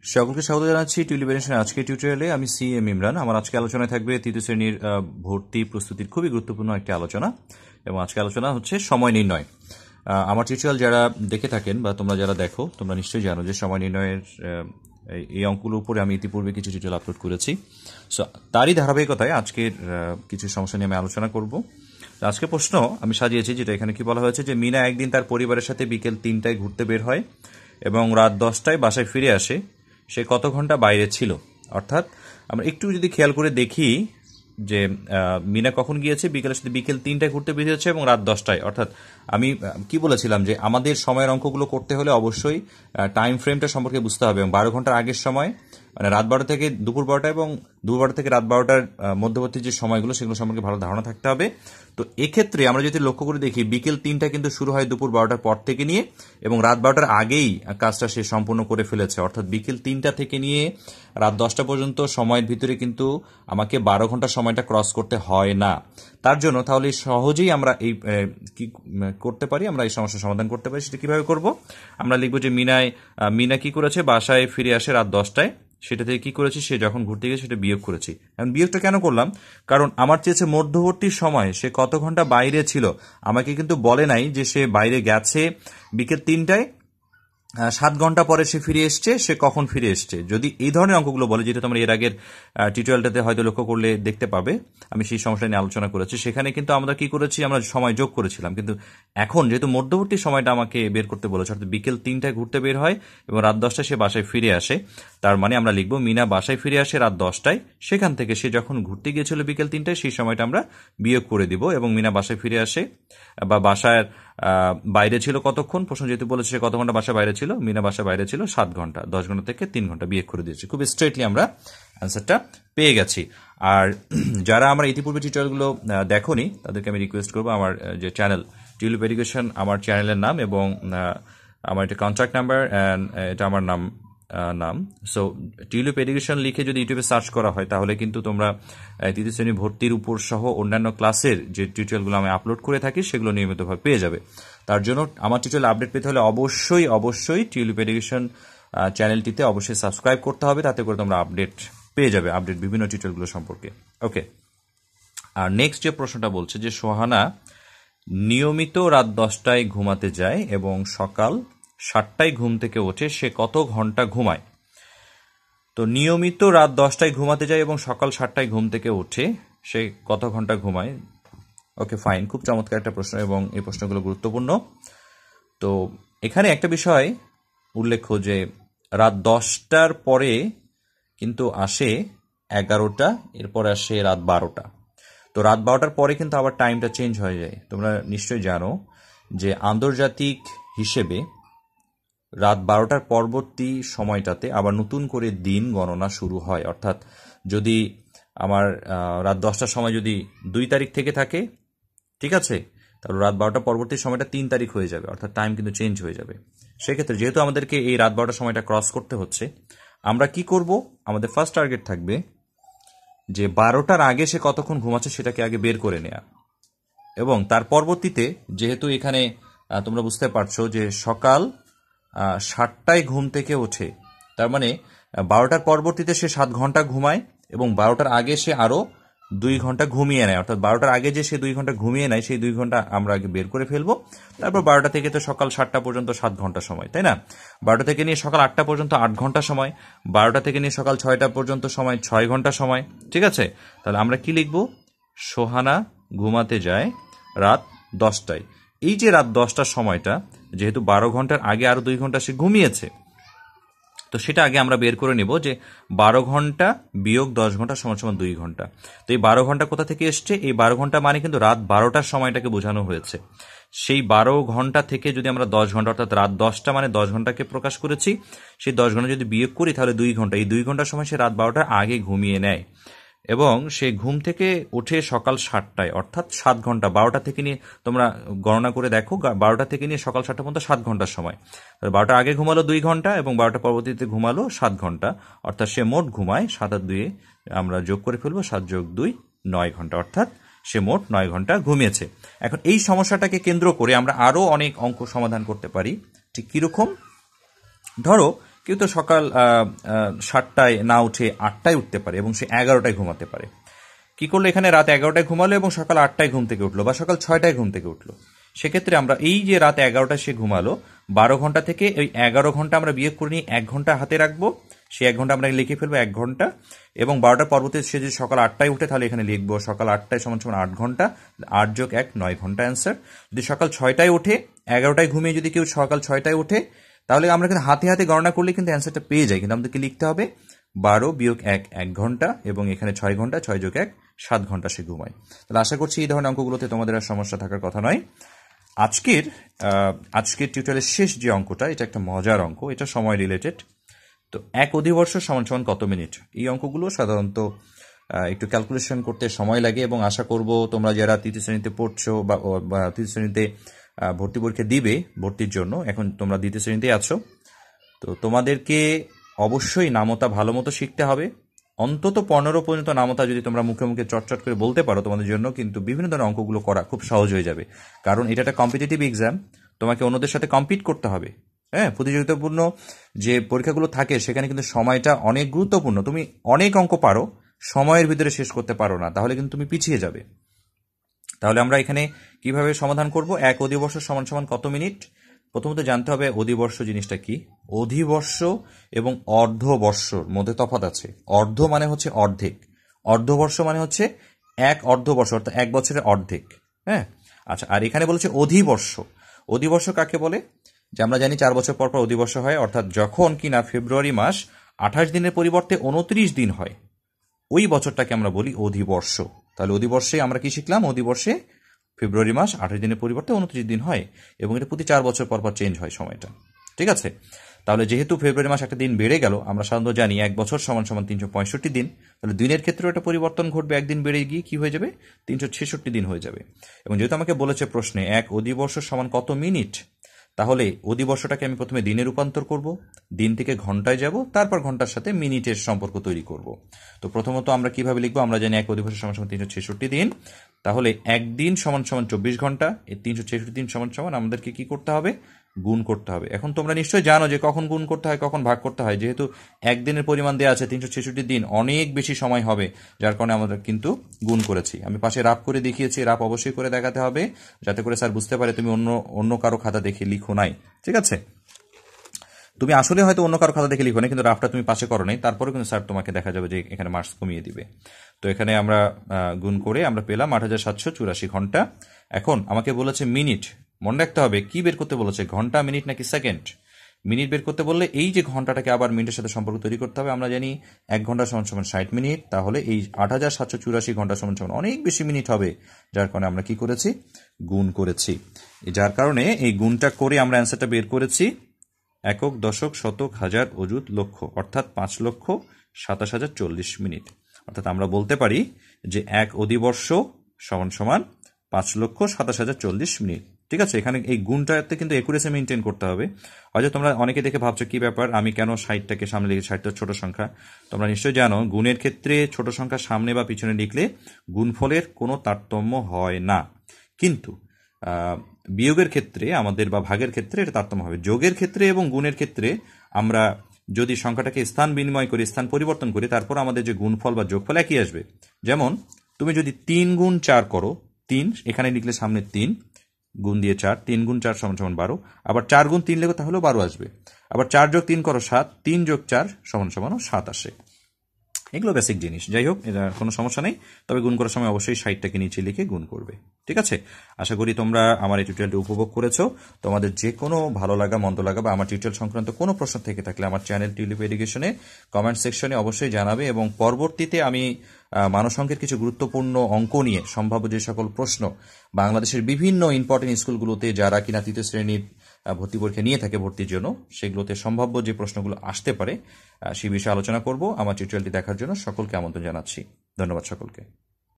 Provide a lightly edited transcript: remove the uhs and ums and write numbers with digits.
সকলকে স্বাগত জানাচ্ছি টিউলিপ এডুকেশন আজকের টিউটোরিয়ালে। আমি সিএম ইমরান। আমার আজকে আলোচনায় থাকবে তৃতীয় শ্রেণীর ভর্তি প্রস্তুতির খুবই গুরুত্বপূর্ণ একটি আলোচনা, এবং আজকে আলোচনা হচ্ছে সময় নির্ণয়। আমার টিউটোরিয়াল যারা দেখে থাকেন বা তোমরা যারা দেখো, তোমরা নিশ্চয়ই জানো যে সময় নির্ণয়ের এই অঙ্কগুলোর উপরে আমি ইতিপূর্বে কিছু টিউটোরিয়াল আপলোড করেছি। সো তারই ধারাবাহিকতায় আজকের কিছু সমস্যা নিয়ে আমি আলোচনা করব। আজকে প্রশ্ন আমি সাজিয়েছি, যেটা এখানে কি বলা হয়েছে যে মিনা একদিন তার পরিবারের সাথে বিকেল 3টায় ঘুরতে বের হয় এবং রাত 10টায় বাসায় ফিরে আসে। সে কত ঘন্টা বাইরে ছিল? অর্থাৎ আমরা একটু যদি খেয়াল করে দেখি যে মিনা কখন গিয়েছে, বিকেল 3টায় ঘুরতে বেরিয়েছে এবং রাত 10টায়। অর্থাৎ আমি কি বলেছিলাম যে আমাদের সময়ের অঙ্কগুলো করতে হলে অবশ্যই টাইম ফ্রেমটা সম্পর্কে বুঝতে হবে, এবং 12 ঘন্টার আগের সময় মানে রাত 12 থেকে দুপুর 12টা এবং দুপুর 12 থেকে রাত 12টার মধ্যবর্তী যে সময়গুলো সেগুলো সম্পর্কে ভালো ধারণা থাকতে হবে। তো এক্ষেত্রে আমরা যদি লক্ষ্য করে দেখি, বিকেল 3টা কিন্তু শুরু হয় দুপুর 12টার পর থেকে নিয়ে, এবং রাত 12টার আগেই কাজটা সে সম্পূর্ণ করে ফেলেছে। অর্থাৎ বিকেল 3টা থেকে নিয়ে রাত 10টা পর্যন্ত সময়ের ভিতরে কিন্তু আমাকে 12 ঘন্টা সময়টা ক্রস করতে হয় না। তার জন্য তাহলে সহজেই আমরা এই কি করতে পারি, আমরা এই সমস্যার সমাধান করতে পারি। সেটা কিভাবে করব? আমরা লিখবো যে মিনা কি করেছে, বাসায় ফিরে আসে রাত 10টায়। সেটা থেকে কি করেছি, সে যখন ঘুরতে গেছে সেটা বিয়োগ করেছি। এখন বিয়োগটা কেন করলাম? কারণ আমার চেয়েছে মধ্যবর্তী সময় সে কত ঘন্টা বাইরে ছিল। আমাকে কিন্তু বলে নাই যে সে বাইরে গেছে বিকেল 3টায়, 7 ঘন্টা পরে সে ফিরে এসছে, সে কখন ফিরে এসছে। যদি এই ধরনের অঙ্কগুলো বলে, যেটা তোমরা এর আগের টিউটোরিয়ালটাতে হয়তো লক্ষ্য করলে দেখতে পাবে, আমি সেই সমস্যা নিয়ে আলোচনা করেছি। সেখানে কিন্তু আমরা কি করেছি, আমরা সময় যোগ করেছিলাম। কিন্তু এখন যেহেতু মধ্যবর্তী সময়টা আমাকে বের করতে বলেছে, অর্থাৎ বিকেল 3টায় ঘুরতে বের হয় এবং রাত 10টায় সে বাসায় ফিরে আসে, তার মানে আমরা লিখবো মিনা বাসায় ফিরে আসে রাত 10টায়। সেখান থেকে সে যখন ঘুরতে গিয়েছিল বিকেল 3টায়, সেই সময়টা আমরা বিয়োগ করে দিব, এবং মিনা বাসায় ফিরে আসে বা বাসার বাইরে ছিল কতক্ষণ। প্রশ্ন যেহেতু বলেছে সে কত ঘন্টা বাসায় বাইরে ছিল, মিনা বাসায় বাইরে ছিল 7 ঘন্টা। 10 ঘন্টা থেকে 3 ঘন্টা বিয়োগ করে দিয়েছি। খুব স্ট্রেটলি আমরা অ্যান্সারটা পেয়ে গেছি। আর যারা আমরা ইতিপূর্বে টিউটোরিয়ালগুলো দেখোনি, তাদেরকে আমি রিকোয়েস্ট করবো, আমার যে চ্যানেল টিউলিপ এডুকেশন আমার চ্যানেলের নাম, এবং আমার এটা কন্ট্যাক্ট নাম্বার অ্যান্ড এটা আমার নাম। সো টিউলিপ এডুকেশন লিখে যদি ইউটিউবে সার্চ করা হয়, তাহলে কিন্তু তোমরা তৃতীয় শ্রেণী ভর্তির উপর সহ অন্যান্য ক্লাসের যে টিউটোরিয়ালগুলো আমি আপলোড করে থাকি সেগুলো নিয়মিতভাবে পেয়ে যাবে। তার জন্য আমার টিউটোরিয়াল আপডেট পেতে হলে অবশ্যই টিউলিপ এডুকেশন চ্যানেলটিতে অবশ্যই সাবস্ক্রাইব করতে হবে, তাতে করে তোমরা আপডেট পেয়ে যাবে, আপডেট বিভিন্ন টিউটোরিয়ালগুলো সম্পর্কে। ওকে, আর নেক্সট যে প্রশ্নটা বলছে যে সোহানা নিয়মিত রাত 10টায় ঘুমাতে যায় এবং সকাল 7টায় ঘুম থেকে ওঠে, সে কত ঘন্টা ঘুমায়? তো নিয়মিত রাত 10টায় ঘুমাতে যায় এবং সকাল 7টায় ঘুম থেকে ওঠে, সে কত ঘন্টা ঘুমায়? ওকে, ফাইন, খুব চমৎকার একটা প্রশ্ন, এবং এই প্রশ্নগুলো গুরুত্বপূর্ণ। তো এখানে একটা বিষয় উল্লেখ্য যে রাত 10টার পরে কিন্তু আসে 11টা, এরপরে আসে রাত 12টা। তো রাত 12টার পরে কিন্তু আবার টাইমটা চেঞ্জ হয়ে যায়। তোমরা নিশ্চয়ই জানো যে আন্তর্জাতিক হিসেবে রাত 12টার পরবর্তী সময়টাতে আবার নতুন করে দিন গণনা শুরু হয়। অর্থাৎ যদি আমার রাত 10টার সময় যদি 2 তারিখ থেকে থাকে, ঠিক আছে, তাহলে রাত 12টার পরবর্তী সময়টা 3 তারিখ হয়ে যাবে, অর্থাৎ টাইম কিন্তু চেঞ্জ হয়ে যাবে। সেক্ষেত্রে যেহেতু আমাদেরকে এই রাত 12টার সময়টা ক্রস করতে হচ্ছে, আমরা কি করব? আমাদের ফার্স্ট টার্গেট থাকবে যে 12টার আগে সে কতক্ষণ ঘুমাচ্ছে সেটাকে আগে বের করে নেওয়া, এবং তার পরবর্তীতে যেহেতু এখানে তোমরা বুঝতে পারছো যে সকাল 7টায় ঘুম থেকে ওঠে, তার মানে 12টার পরবর্তীতে সে 7 ঘন্টা ঘুমায়, এবং 12টার আগে সে আরও 2 ঘন্টা ঘুমিয়ে নেয়। অর্থাৎ 12টার আগে যে সে 2 ঘন্টা ঘুমিয়ে নেয়, সেই 2 ঘন্টা আমরা আগে বের করে ফেলবো। তারপর 12টা থেকে তো সকাল 7টা পর্যন্ত 7 ঘন্টা সময়, তাই না? 12টা থেকে নিয়ে সকাল 8টা পর্যন্ত 8 ঘন্টা সময়, 12টা থেকে নিয়ে সকাল 6টা পর্যন্ত সময় 6 ঘন্টা সময়, ঠিক আছে? তাহলে আমরা কি লিখব? সোহানা ঘুমাতে যায় রাত 10টায়। এই যে রাত 10টার সময়টা, যেহেতু 12 ঘন্টার আগে আরো 2 ঘন্টা সে ঘুমিয়েছে, তো সেটা আগে আমরা বের করে নেব যে 12 ঘন্টা বিয়োগ 10 ঘন্টা সমান সমান 2 ঘন্টা। তো এই 12 ঘন্টা কোথা থেকে এসছে? এই 12 ঘন্টা মানে কিন্তু রাত 12টার সময়টাকে বোঝানো হয়েছে। সেই 12 ঘন্টা থেকে যদি আমরা 10 ঘন্টা, অর্থাৎ রাত 10টা মানে 10 ঘন্টাকে প্রকাশ করেছি, সেই 10 ঘন্টা যদি বিয়োগ করি তাহলে 2 ঘন্টা। এই 2 ঘন্টার সময় সে রাত 12টার আগে ঘুমিয়ে নেয়, এবং সে ঘুম থেকে উঠে সকাল 7টায়, অর্থাৎ 7 ঘন্টা। 12টা থেকে নিয়ে তোমরা গণনা করে দেখো, 12টা থেকে নিয়ে সকাল 7টা পর্যন্ত 7 ঘন্টার সময়। 12টা আগে ঘুমালো 2 ঘন্টা এবং 12টা পরবর্তীতে ঘুমালো 7 ঘন্টা, অর্থাৎ সে মোট ঘুমায় 7 আর 2 আমরা যোগ করে ফেলবো, 7 যোগ 2 9 ঘন্টা, অর্থাৎ সে মোট 9 ঘন্টা ঘুমিয়েছে। এখন এই সমস্যাটাকে কেন্দ্র করে আমরা আরও অনেক অঙ্ক সমাধান করতে পারি। ঠিক কীরকম? ধরো কেউ তো সকাল 7টায় না উঠে 8টায় উঠতে পারে এবং সে 11টায় ঘুমাতে পারে। কি করলো, এখানে রাত 11টায় ঘুমালো এবং সকাল 8টায় ঘুম থেকে উঠলো বা সকাল 6টায় ঘুম থেকে উঠলো। সেক্ষেত্রে আমরা এই যে রাত 11টায় সে ঘুমালো, 12 ঘন্টা থেকে ওই 11 ঘন্টা আমরা বিয়োগ করে নিয়ে 1 ঘন্টা হাতে রাখবো। সেই 1 ঘন্টা আমরা লিখে ফেলবো 1 ঘন্টা, এবং 12টার পরবর্তী সে যদি সকাল 8টায় উঠে তাহলে এখানে লিখবো সকাল 8টায় সমান সমান 8 ঘন্টা, 8 যোগ 1 9 ঘন্টা অ্যান্সার। যদি সকাল 6টায় উঠে, 11টায় ঘুমিয়ে যদি কেউ সকাল 6টায় উঠে, তাহলে আমরা কিন্তু হাতে হাতে গণনা করলে কিন্তু অ্যান্সারটা পেয়ে যাই, কিন্তু আমাদেরকে লিখতে হবে 12 বিয়োগ 1 1 ঘন্টা, এবং এখানে 6 ঘন্টা, 6 যোগ 1 7 ঘন্টা সে ঘুমায়। তাহলে আশা করছি এই ধরনের অঙ্কগুলোতে তোমাদের আর সমস্যা থাকার কথা নয়। আজকের টিউটোরিয়ালের শেষ যে অঙ্কটা, এটা একটা মজার অঙ্ক, এটা সময় রিলেটেড। তো 1 অধিবর্ষ সমান সমান কত মিনিট? এই অঙ্কগুলো সাধারণত একটু ক্যালকুলেশন করতে সময় লাগে, এবং আশা করব তোমরা যারা তৃতীয় শ্রেণীতে পড়ছো বা তৃতীয় শ্রেণীতে ভর্তি পরীক্ষা দিবে ভর্তির জন্য, এখন তোমরা দ্বিতীয় শ্রেণীতে আছো, তো তোমাদেরকে অবশ্যই নামতা ভালো মতো শিখতে হবে। অন্তত 15 পর্যন্ত নামতা যদি তোমরা মুখে মুখে চটচট করে বলতে পারো, তোমাদের জন্য কিন্তু বিভিন্ন ধরনের অঙ্কগুলো করা খুব সহজ হয়ে যাবে। কারণ এটা একটা কম্পিটিটিভ এক্সাম, তোমাকে অন্যদের সাথে কম্পিট করতে হবে। হ্যাঁ, প্রতিযোগিতাপূর্ণ যে পরীক্ষাগুলো থাকে সেখানে কিন্তু সময়টা অনেক গুরুত্বপূর্ণ। তুমি অনেক অঙ্ক পারো, সময়ের ভিতরে শেষ করতে পারো না, তাহলে কিন্তু তুমি পিছিয়ে যাবে। তাহলে আমরা এখানে কিভাবে সমাধান করব? 1 অধিবর্ষ সমান সমান কত মিনিট? প্রথমত জানতে হবে অধিবর্ষ জিনিসটা কি। অধিবর্ষ এবং অর্ধবর্ষর মধ্যে তফাৎ আছে। অর্ধ মানে হচ্ছে অর্ধেক, অর্ধবর্ষ মানে হচ্ছে 1 অর্ধবর্ষ, অর্থাৎ 1 বছরের অর্ধেক। হ্যাঁ, আচ্ছা, আর এখানে বলেছে অধিবর্ষ। অধিবর্ষ কাকে বলে? যে আমরা জানি 4 বছর পর পর অধিবর্ষ হয়, অর্থাৎ যখন কিনা ফেব্রুয়ারি মাস 28 দিনের পরিবর্তে 29 দিন হয়, ওই বছরটাকে আমরা বলি অধিবর্ষ। তাহলে অধিবর্ষে আমরা কি শিখলাম? অধিবর্ষে ফেব্রুয়ারি মাস 28 দিনের পরিবর্তে 29 দিন হয়, এবং এটা প্রতি 4 বছর পর পর চেঞ্জ হয় সময়টা। ঠিক আছে, তাহলে যেহেতু ফেব্রুয়ারি মাস একটা দিন বেড়ে গেল, আমরা সাধারণত জানি 1 বছর সমান সমান 365 দিন, তাহলে দিনের ক্ষেত্রেও একটা পরিবর্তন ঘটবে, একদিন বেড়ে গিয়ে কি হয়ে যাবে? 366 দিন হয়ে যাবে। এবং যেহেতু আমাকে বলেছে প্রশ্নে 1 অধিবর্ষ সমান কত মিনিট, তাহলে অধিবর্ষটাকে আমি প্রথমে দিনে রূপান্তর করব, দিন থেকে ঘন্টায় যাব, তারপর ঘন্টার সাথে মিনিটের সম্পর্ক তৈরি করব। তো প্রথমত আমরা কিভাবে লিখবো? আমরা জানি 1 অধিবর্ষ সমান সমান 366 দিন, তাহলে একদিন সমান সমান 24 ঘন্টা, এই 366 দিন সমান সমান আমাদেরকে কি করতে হবে? গুণ করতে হবে। এখন তোমরা নিশ্চয়ই জানো যে কখন গুণ করতে হয়, কখন ভাগ করতে হয়। যেহেতু একদিনের পরিমাণ দেওয়া আছে 366 দিন, অনেক বেশি সময় হবে, যার কারণে আমাদের কিন্তু গুণ করেছি। আমি পাশে রাফ করে দেখিয়েছি, রাফ অবশ্যই করে দেখাতে হবে, যাতে করে স্যার বুঝতে পারে তুমি অন্য কারো খাতা দেখে লিখো নাই। ঠিক আছে, তুমি আসলে হয়তো অন্য কারো খাতা দেখে লিখো না, কিন্তু রাফটা তুমি পাশে করো নাই, তারপরে কিন্তু স্যার তোমাকে দেখা যাবে যে এখানে মার্কস কমিয়ে দিবে। তো এখানে আমরা গুণ করে আমরা পেলাম 8784 ঘন্টা। এখন আমাকে বলেছে মিনিট, মনে রাখতে হবে কি বের করতে বলেছে, ঘন্টা, মিনিট নাকি সেকেন্ড। মিনিট বের করতে বললে এই যে ঘন্টাটাকে আবার মিনিটের সাথে সম্পর্ক তৈরি করতে হবে। আমরা জানি 1 ঘন্টা সমান সমান 60 মিনিট, তাহলে এই 8784 ঘন্টা সমান সমান অনেক বেশি মিনিট হবে, যার কারণে আমরা কি করেছি? গুণ করেছি। যার কারণে এই গুণটা করে আমরা অ্যান্সারটা বের করেছি একক, দশক, শতক, হাজার, অযুত, লক্ষ, অর্থাৎ 5,27,040 মিনিট। অর্থাৎ আমরা বলতে পারি যে 1 অধিবর্ষ সমান সমান 5,27,040 মিনিট। ঠিক আছে, এখানে এই গুণটাতে কিন্তু একুরেসি মেনটেন করতে হবে। হয়তো তোমরা অনেকে দেখে ভাবছো কি ব্যাপার, আমি কেন 60টাকে সামনে লিখি, 60 তো ছোট সংখ্যা। তোমরা নিশ্চয়ই জানো গুণের ক্ষেত্রে ছোট সংখ্যা সামনে বা পিছনে লিখলে গুণফলের কোনো তারতম্য হয় না, কিন্তু বিয়োগের ক্ষেত্রে আমাদের বা ভাগের ক্ষেত্রে এটা তারতম্য হবে। যোগের ক্ষেত্রে এবং গুণের ক্ষেত্রে আমরা যদি সংখ্যাটাকে স্থান বিনিময় করি, স্থান পরিবর্তন করি, তারপর আমাদের যে গুণফল বা যোগফল একই আসবে। যেমন তুমি যদি 3 গুণ 4 করো, 3 এখানে লিখলে সামনে 3 গুণ দিয়ে 4, 3 গুণ 4 সমান সমান 12, আবার 4 গুণ 3 লেখো তাহলেও 12 আসবে। আবার 4 যোগ 3 করো 7, 3 যোগ 4 সমান সমান 7 আসে। এগুলো বেসিক জিনিস, যাই হোক, এটা কোনো সমস্যা নেই। তবে গুণ করার সময় অবশ্যই 60টাকে নিচে লিখে গুণ করবে। ঠিক আছে, আশা করি তোমরা আমার এই টিউটোরিয়ালটি উপভোগ করেছো। তোমাদের যে কোনো ভালো লাগা, মন্দ লাগা বা আমার টিউটোরিয়াল সংক্রান্ত কোনো প্রশ্ন থেকে থাকলে আমার চ্যানেল টিউলিপ এডুকেশনে কমেন্ট সেকশনে অবশ্যই জানাবে, এবং পরবর্তীতে আমি মানসংখ্যের কিছু গুরুত্বপূর্ণ অঙ্ক নিয়ে সম্ভাব্য যে সকল প্রশ্ন বাংলাদেশের বিভিন্ন ইম্পর্টেন্ট স্কুলগুলোতে যারা কিনা তৃতীয় শ্রেণীর ভর্তি পরীক্ষা নিয়ে থাকে ভর্তির জন্য, সেগুলোতে সম্ভাব্য যে প্রশ্নগুলো আসতে পারে সেই বিষয়ে আলোচনা করব। আমার টিউটোরিয়ালটি দেখার জন্য সকলকে আমন্ত্রণ জানাচ্ছি। ধন্যবাদ সকলকে।